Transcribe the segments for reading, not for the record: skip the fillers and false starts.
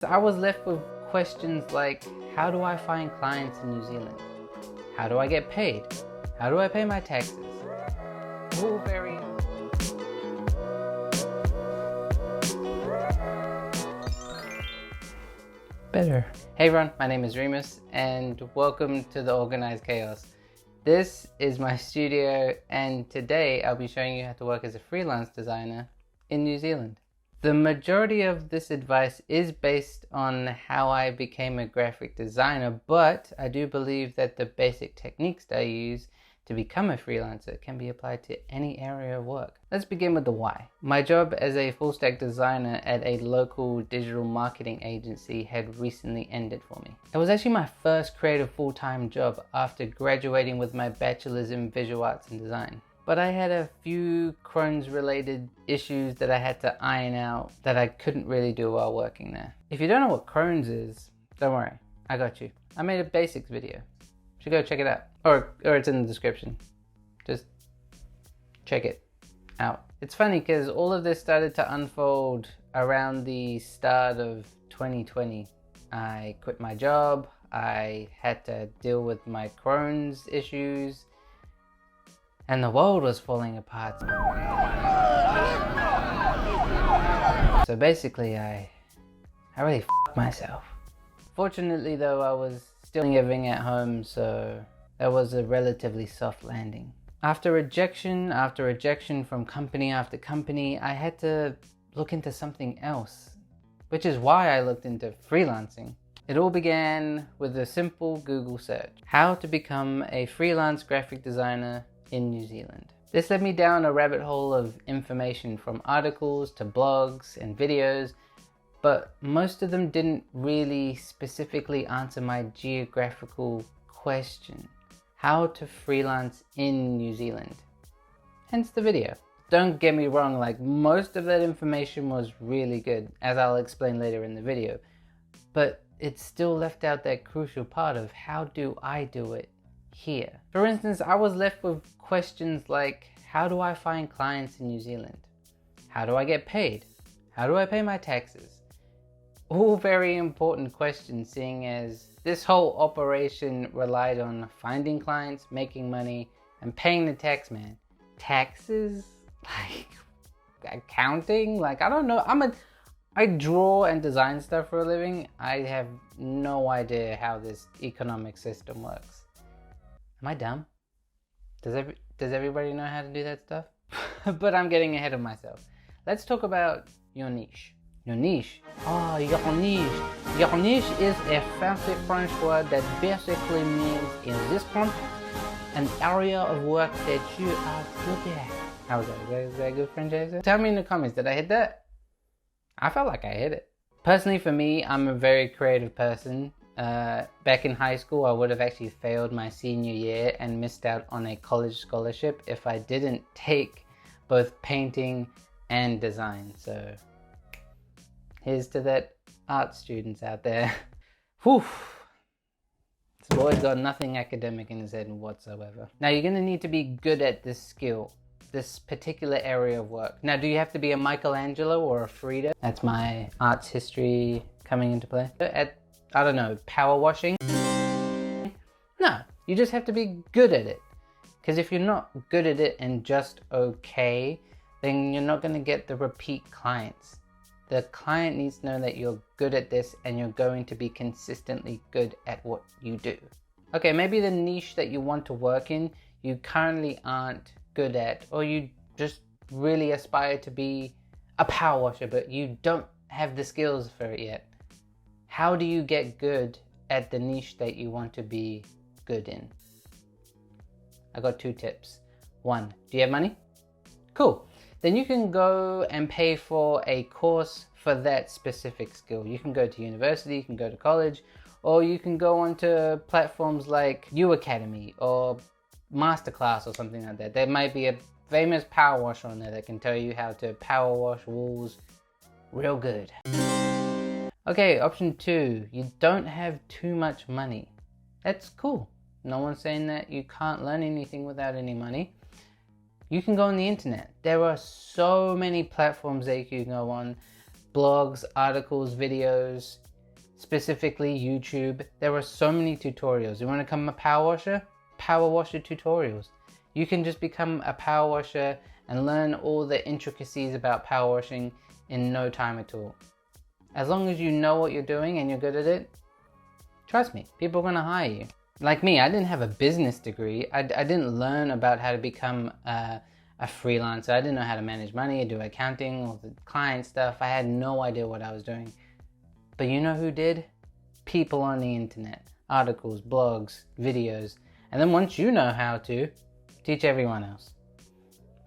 I was left with questions like, how do I find clients in New Zealand? How do I get paid? How do I pay my taxes? All very better. Hey everyone, my name is Rhymus and welcome to the Organized Chaos. This is my studio and today I'll be showing you how to work as a freelance designer in New Zealand. The majority of this advice is based on how I became a graphic designer, but I do believe that the basic techniques that I use to become a freelancer can be applied to any area of work. Let's begin with the why. My job as a full stack designer at a local digital marketing agency had recently ended for me. It was actually my first creative full-time job after graduating with my bachelor's in visual arts and design. But I had a few Crohn's related issues that I had to iron out that I couldn't really do while working there. If you don't know what Crohn's is, don't worry, I got you. I made a basics video. You should go check it out. Or it's in the description. Just check it out. It's funny because all of this started to unfold around the start of 2020. I quit my job. I had to deal with my Crohn's issues. And the world was falling apart. So basically, I really f***ed myself. Fortunately though, I was still living at home, so that was a relatively soft landing. After rejection from company after company, I had to look into something else, which is why I looked into freelancing. It all began with a simple Google search. How to become a freelance graphic designer in New Zealand. This led me down a rabbit hole of information from articles to blogs and videos, but most of them didn't really specifically answer my geographical question. How to freelance in New Zealand. Hence the video. Don't get me wrong, like most of that information was really good, as I'll explain later in the video, but it still left out that crucial part of how do I do it here. For instance, I was left with questions like, how do I find clients in New Zealand? How do I get paid? How do I pay my taxes? All very important questions, seeing as this whole operation relied on finding clients, making money, and paying the tax man. Taxes? Like accounting? Like, I don't know. I draw and design stuff for a living. I have no idea how this economic system works. Am I dumb? Does everybody know how to do that stuff? But I'm getting ahead of myself. Let's talk about your niche. Your niche? Oh, your niche. Your niche is a fancy French word that basically means in this context, an area of work that you are good at. How was that? Is that a good French accent? Tell me in the comments, did I hit that? I felt like I hit it. Personally for me, I'm a very creative person. Back in high school, I would have actually failed my senior year and missed out on a college scholarship if I didn't take both painting and design. So here's to that art students out there. Whew. This boy's got nothing academic in his head whatsoever. Now you're gonna need to be good at this skill, this particular area of work. Now, do you have to be a Michelangelo or a Frida? That's my arts history coming into play. I don't know, power washing? No, you just have to be good at it. Because if you're not good at it and just okay, then you're not gonna get the repeat clients. The client needs to know that you're good at this and you're going to be consistently good at what you do. Okay, maybe the niche that you want to work in, you currently aren't good at, or you just really aspire to be a power washer, but you don't have the skills for it yet. How do you get good at the niche that you want to be good in? I got 2 tips. 1, do you have money? Cool. Then you can go and pay for a course for that specific skill. You can go to university, you can go to college, or you can go onto platforms like U Academy or Masterclass or something like that. There might be a famous power washer on there that can tell you how to power wash walls real good. Okay, option 2, you don't have too much money. That's cool. No one's saying that you can't learn anything without any money. You can go on the internet. There are so many platforms that you can go on. Blogs, articles, videos. specifically YouTube. There are so many tutorials. You want to become a power washer? Power washer tutorials. You can just become a power washer and learn all the intricacies about power washing in no time at all. As long as you know what you're doing and you're good at it, trust me, people are going to hire you. Like me, I didn't have a business degree. I didn't learn about how to become a freelancer. I didn't know how to manage money, do accounting, all the client stuff. I had no idea what I was doing. But you know who did? People on the internet. Articles, blogs, videos. And then once you know how to, teach everyone else.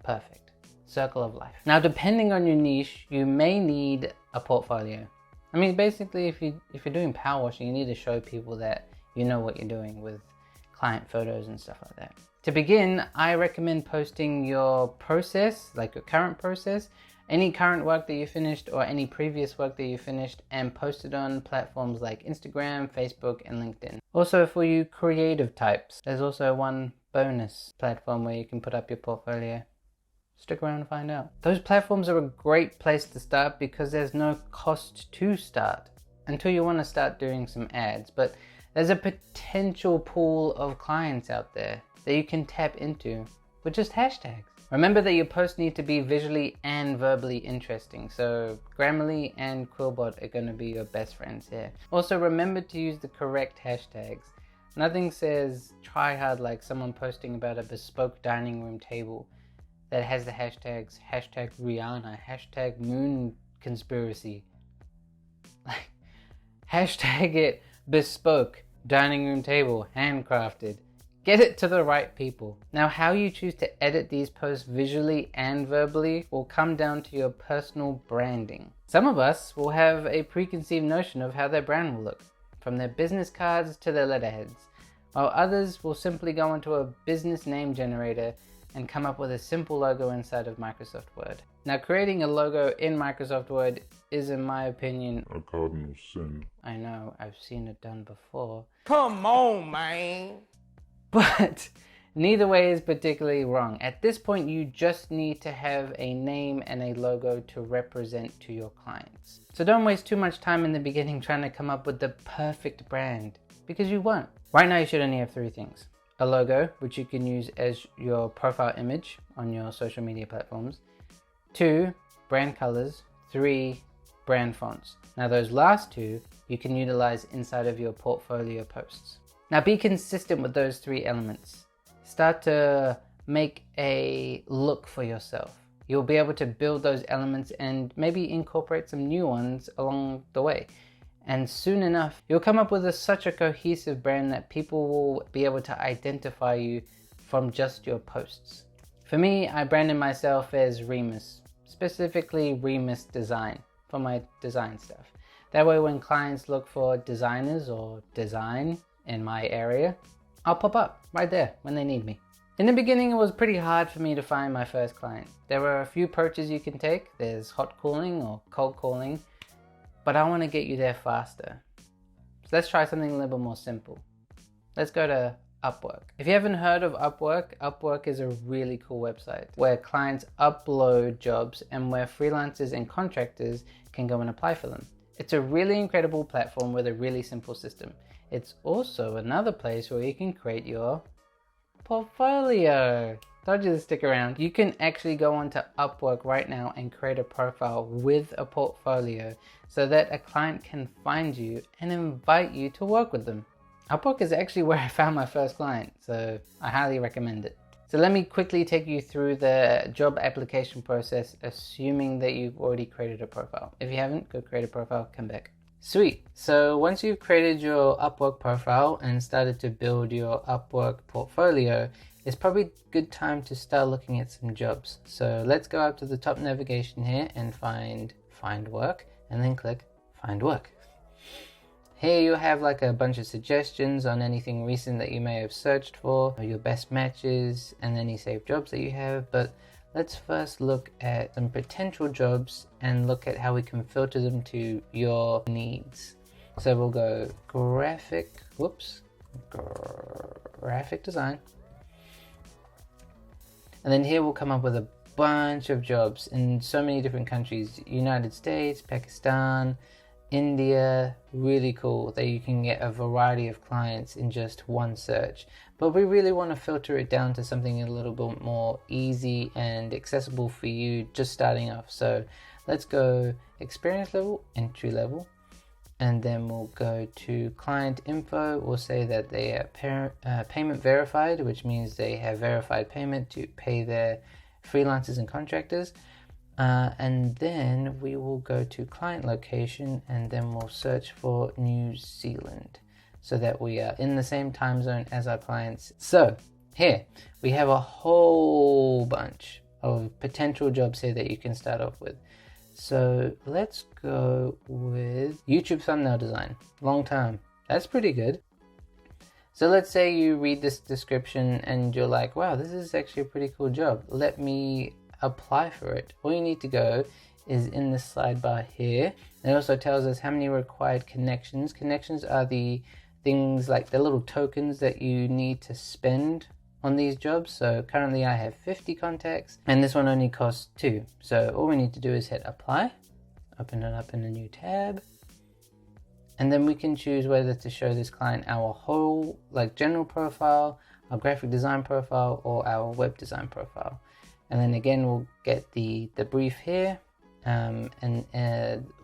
Perfect. Circle of life. Now, depending on your niche, you may need a portfolio. I mean, basically, if you're doing power washing, you need to show people that you know what you're doing with client photos and stuff like that. To begin, I recommend posting your process, like your current process, any current work that you finished or any previous work that you finished, and post it on platforms like Instagram, Facebook, and LinkedIn. Also, for you creative types, there's also one bonus platform where you can put up your portfolio. Stick around and find out. Those platforms are a great place to start because there's no cost to start until you want to start doing some ads. But there's a potential pool of clients out there that you can tap into with just hashtags. Remember that your posts need to be visually and verbally interesting. So Grammarly and Quillbot are going to be your best friends here. Also, remember to use the correct hashtags. Nothing says try hard like someone posting about a bespoke dining room table that has the hashtags hashtag Rihanna, hashtag moon conspiracy. Like, hashtag it bespoke dining room table, handcrafted. Get it to the right people. Now, how you choose to edit these posts visually and verbally will come down to your personal branding. Some of us will have a preconceived notion of how their brand will look, from their business cards to their letterheads, while others will simply go into a business name generator and come up with a simple logo inside of Microsoft Word. Now, creating a logo in Microsoft Word is, in my opinion, a cardinal sin. I know, I've seen it done before. Come on, man. But neither way is particularly wrong. At this point, you just need to have a name and a logo to represent to your clients. So don't waste too much time in the beginning trying to come up with the perfect brand, because you won't. Right now, you should only have 3 things. A logo, which you can use as your profile image on your social media platforms. 2, brand colors. 3, brand fonts. Now, those last 2 you can utilize inside of your portfolio posts. Now, be consistent with those 3 elements. Start to make a look for yourself. You'll be able to build those elements and maybe incorporate some new ones along the way. And soon enough, you'll come up with such a cohesive brand that people will be able to identify you from just your posts. For me, I branded myself as Rhymus, specifically Rhymus Design, for my design stuff. That way, when clients look for designers or design in my area, I'll pop up right there when they need me. In the beginning, it was pretty hard for me to find my first client. There were a few approaches you can take. There's hot calling or cold calling, but I want to get you there faster. So let's try something a little bit more simple. Let's go to Upwork. If you haven't heard of Upwork, Upwork is a really cool website where clients upload jobs and where freelancers and contractors can go and apply for them. It's a really incredible platform with a really simple system. It's also another place where you can create your portfolio. Told you to stick around. You can actually go onto Upwork right now and create a profile with a portfolio so that a client can find you and invite you to work with them. Upwork is actually where I found my first client, so I highly recommend it. So let me quickly take you through the job application process, assuming that you've already created a profile. If you haven't, go create a profile, come back. Sweet. So once you've created your Upwork profile and started to build your Upwork portfolio, it's probably a good time to start looking at some jobs. So let's go up to the top navigation here and find work, and then click find work. Here you have like a bunch of suggestions on anything recent that you may have searched for, your best matches, and any saved jobs that you have. But let's first look at some potential jobs and look at how we can filter them to your needs. So we'll go graphic design. And then here we'll come up with a bunch of jobs in so many different countries: United States, Pakistan, India, really cool that you can get a variety of clients in just one search. But we really want to filter it down to something a little bit more easy and accessible for you just starting off. So let's go experience level, entry level, and then we'll go to client info. We'll say that they are payment verified, which means they have verified payment to pay their freelancers and contractors. And then we will go to client location, and then we'll search for New Zealand so that we are in the same time zone as our clients. So here we have a whole bunch of potential jobs here that you can start off with. So let's go with YouTube thumbnail design, long term. That's pretty good. So let's say you read this description and you're like, wow, this is actually a pretty cool job. Let me apply for it. All you need to go is in the sidebar here. It also tells us how many required connections. Connections are the things like the little tokens that you need to spend on these jobs. So currently I have 50 contacts and this one only costs 2. So all we need to do is hit apply, open it up in a new tab, and then we can choose whether to show this client our whole like general profile, our graphic design profile, or our web design profile. And then again, we'll get the brief here, and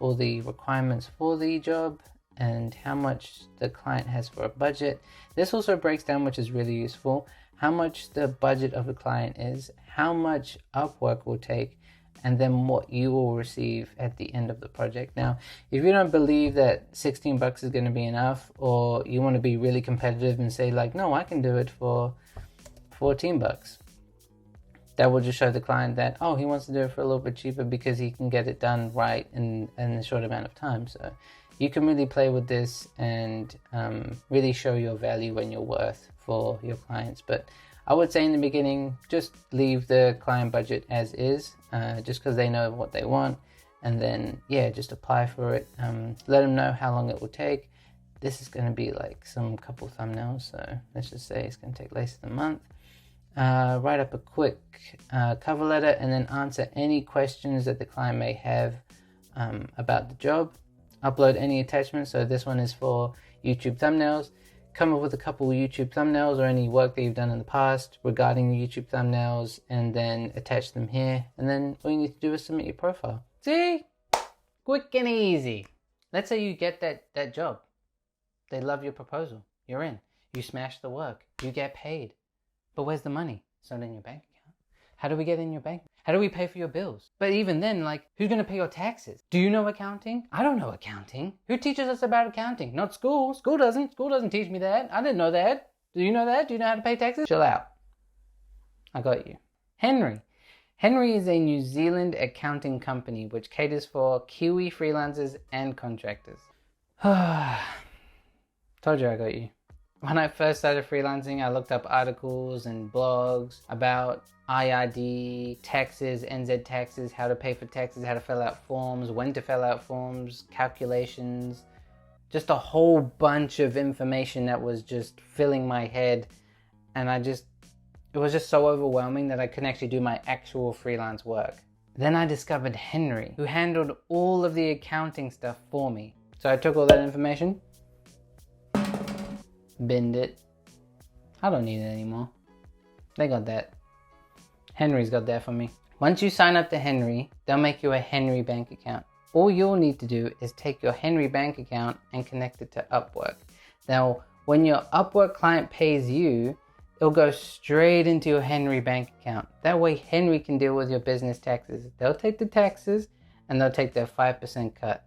all the requirements for the job and how much the client has for a budget. This also breaks down, which is really useful, how much the budget of the client is, how much Upwork will take, and then what you will receive at the end of the project. Now, if you don't believe that $16 is going to be enough, or you want to be really competitive and say like, no, I can do it for $14. That will just show the client that, oh, he wants to do it for a little bit cheaper because he can get it done right in a short amount of time. So you can really play with this and really show your value and your worth for your clients. But I would say in the beginning, just leave the client budget as is, just because they know what they want. And then, yeah, just apply for it. Let them know how long it will take. This is going to be like some couple thumbnails. So let's just say it's going to take less than a month. Write up a quick cover letter and then answer any questions that the client may have about the job. Upload any attachments. So this one is for YouTube thumbnails. Come up with a couple of YouTube thumbnails or any work that you've done in the past regarding the YouTube thumbnails, and then attach them here. And then all you need to do is submit your profile. See? Quick and easy. Let's say you get that job. They love your proposal. You're in. You smash the work. You get paid. But where's the money? It's not in your bank account. How do we get in your bank? How do we pay for your bills? But even then, like, who's going to pay your taxes? Do you know accounting? I don't know accounting. Who teaches us about accounting? Not school. School doesn't. School doesn't teach me that. I didn't know that. Do you know that? Do you know how to pay taxes? Chill out. I got you. Hnry. Hnry is a New Zealand accounting company which caters for Kiwi freelancers and contractors. Told you I got you. When I first started freelancing, I looked up articles and blogs about IRD, taxes, NZ taxes, how to pay for taxes, how to fill out forms, when to fill out forms, calculations, just a whole bunch of information that was just filling my head. And it was just so overwhelming that I couldn't actually do my actual freelance work. Then I discovered Hnry, who handled all of the accounting stuff for me. So I took all that information, binned it. I don't need it anymore. They got that. Hnry's got that for me. Once you sign up to Hnry, they'll make you a Hnry bank account. All you'll need to do is take your Hnry bank account and connect it to Upwork. Now, when your Upwork client pays you, it'll go straight into your Hnry bank account. That way Hnry can deal with your business taxes. They'll take the taxes and they'll take their 5% cut.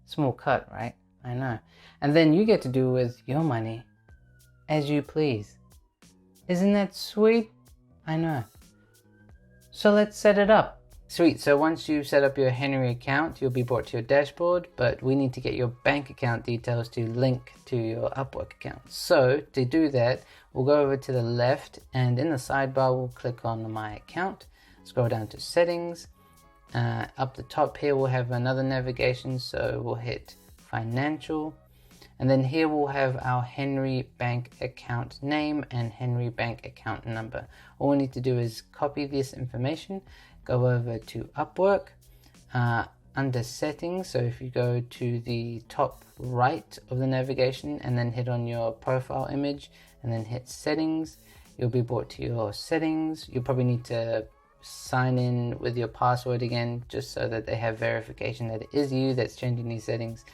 Small cut, right? I know. And then you get to do with your money as you please. Isn't that sweet? I know. So let's set it up. Sweet, so once you set up your Hnry account, you'll be brought to your dashboard, but we need to get your bank account details to link to your Upwork account. So to do that, we'll go over to the left, and in the sidebar, we'll click on My Account, scroll down to Settings. Up the top here, we'll have another navigation, so we'll hit Financial. And then here we'll have our Hnry bank account name and Hnry bank account number. All we need to do is copy this information, go over to Upwork, under settings. So if you go to the top right of the navigation and then hit on your profile image and then hit settings, you'll be brought to your settings. You'll probably need to sign in with your password again, just so that they have verification that it is you that's changing these settings.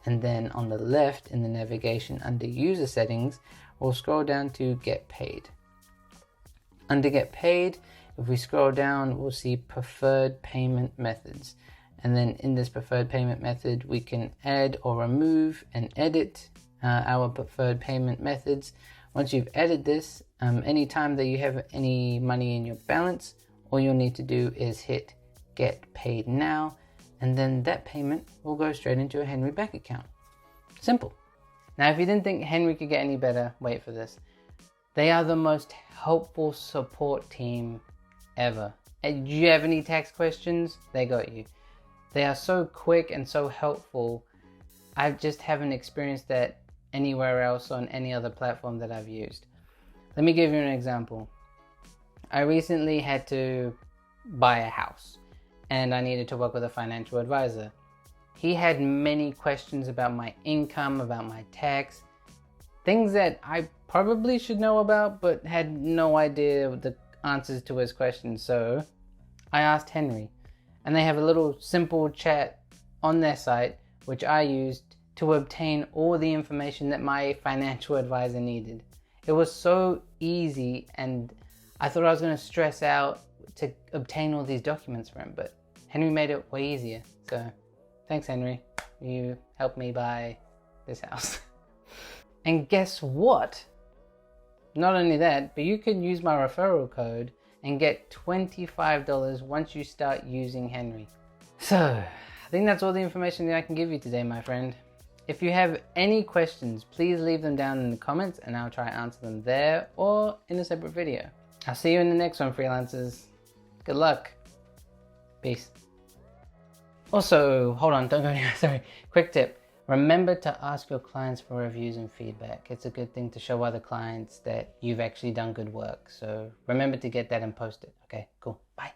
And then on the left in the navigation under user settings, we'll scroll down to get paid. Under get paid, if we scroll down, we'll see preferred payment methods. And then in this preferred payment method, we can add or remove and edit our preferred payment methods. Once you've added this, anytime that you have any money in your balance, all you'll need to do is hit get paid now, and then that payment will go straight into a Hnry bank account. Simple. Now, if you didn't think Hnry could get any better, wait for this. They are the most helpful support team ever. And do you have any tax questions? They got you. They are so quick and so helpful. I just haven't experienced that anywhere else on any other platform that I've used. Let me give you an example. I recently had to buy a house and I needed to work with a financial advisor. He had many questions about my income, about my tax, things that I probably should know about, but had no idea the answers to his questions. So I asked Hnry, and they have a little simple chat on their site, which I used to obtain all the information that my financial advisor needed. It was so easy, and I thought I was going to stress out to obtain all these documents for him, but Hnry made it way easier. So thanks, Hnry. You helped me buy this house. And guess what? Not only that, but you can use my referral code and get $25 once you start using Hnry. So I think that's all the information that I can give you today, my friend. If you have any questions, please leave them down in the comments and I'll try to answer them there or in a separate video. I'll see you in the next one, freelancers. Good luck. Peace. Also, hold on, don't go anywhere, sorry. Quick tip. Remember to ask your clients for reviews and feedback. It's a good thing to show other clients that you've actually done good work. So remember to get that and post it. Okay, cool. Bye.